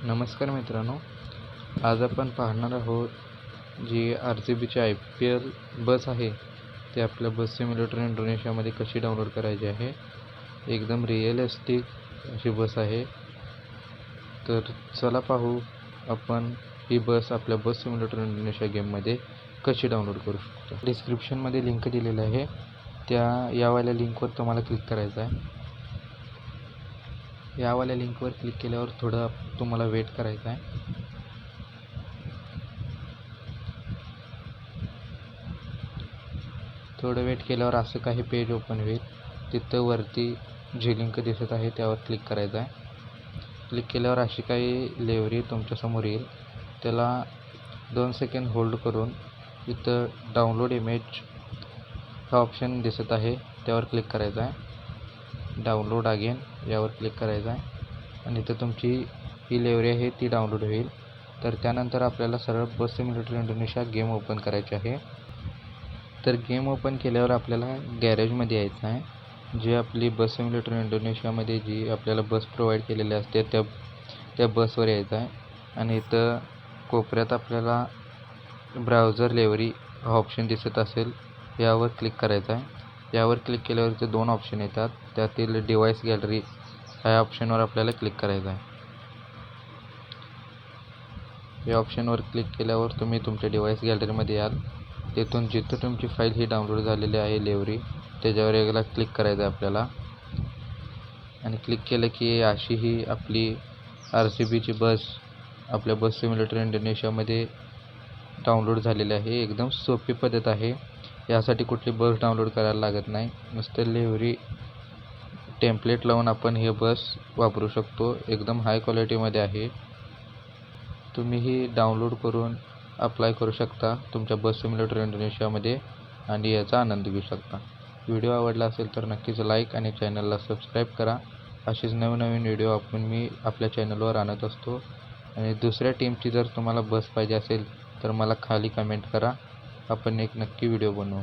नमस्कार मित्रांनो, आज आपण पाहणार आहोत जी RCBची IPL बस आहे ते आपल्या बस सिम्युलेटर इंडोनेशियामध्ये कशी डाउनलोड करायची आहे। एकदम रिअलिस्टिक अशी बस आहे। तर चला पाहू आपण ही बस आपल्या बस सिम्युलेटर इंडोनेशिया गेममध्ये कशी डाउनलोड करू शकतो। डिस्क्रिप्शनमध्ये लिंक दिलेली आहे, यावाल्या लिंकवर तुम्हाला क्लिक करायचं आहे। यावाल्या लिंकवर क्लिक केल्यावर थोडं तुम्हाला वेट करायचं आहे। थोडं वेट केल्यावर असं काही पेज ओपन होईल। तिथं वरती जी लिंक दिसत आहे त्यावर क्लिक करायचं आहे। क्लिक केल्यावर अशी काही लेवरी तुमच्यासमोर येईल। त्याला 2 सेकंद होल्ड करून इथं डाउनलोड इमेज हा ऑप्शन दिसत आहे त्यावर क्लिक करायचं आहे। डाउनलोड अगेन यावर क्लिक करायचं आहे आणि इथं तुमची ही लेवरी आहे ती डाउनलोड होईल। तर त्यानंतर आपल्याला सरळ बस सिम्युलेटर इंडोनेशिया गेम ओपन करायची आहे। तर गेम ओपन केल्यावर आपल्याला गॅरेजमध्ये यायचं आहे। जी आपली बस सिम्युलेटर इंडोनेशियामध्ये जी आपल्याला बस प्रोव्हाइड केलेली असते त्या बसवर यायचं आहे आणि इथं कोपऱ्यात आपल्याला ब्राउझर लेवरी हा ऑप्शन दिसत असेल यावर क्लिक करायचं आहे। यावर क्लिक केल्यावर इथे 2 ऑप्शन येतात, त्यातील डिव्हाइस गॅलरी ह्या ऑप्शनवर आपल्याला क्लिक करायचं आहे। या ऑप्शनवर क्लिक केल्यावर तुम्ही तुमच्या डिव्हाइस गॅलरीमध्ये याल। तिथून जिथं तुमची फाईल ही डाउनलोड झालेली आहे लेवरी त्याच्यावर एकदा क्लिक करायचं आहे आपल्याला आणि क्लिक केलं की अशी ही आपली RCBची बस आपल्या बस सिम्युलेटर इंडोनेशियामध्ये डाउनलोड झालेली आहे। एकदम सोपी पद्धत आहे, यासाठी कुठली बस डाउनलोड करायला लागत नाही। नुसतं लेवरी टेम्पलेट लावून आपण हे बस वापरू शकतो। एकदम हाय क्वालिटीमध्ये आहे। तुम्ही ही डाउनलोड करून अप्लाय करू शकता तुमच्या बस सिम्युलेटर इंडोनेशियामध्ये आणि याचा आनंद घेऊ शकता। व्हिडिओ आवडला असेल तर नक्कीच लाईक आणि चॅनलला सबस्क्राईब करा। असेच नवनवीन व्हिडिओ मी आपल्या चॅनलवर आणत असतो। आणि दुसऱ्या टीमची जर तुम्हाला बस पाहिजे असेल तर मला खाली कमेंट करा, आपण एक नक्की व्हिडिओ बनवू।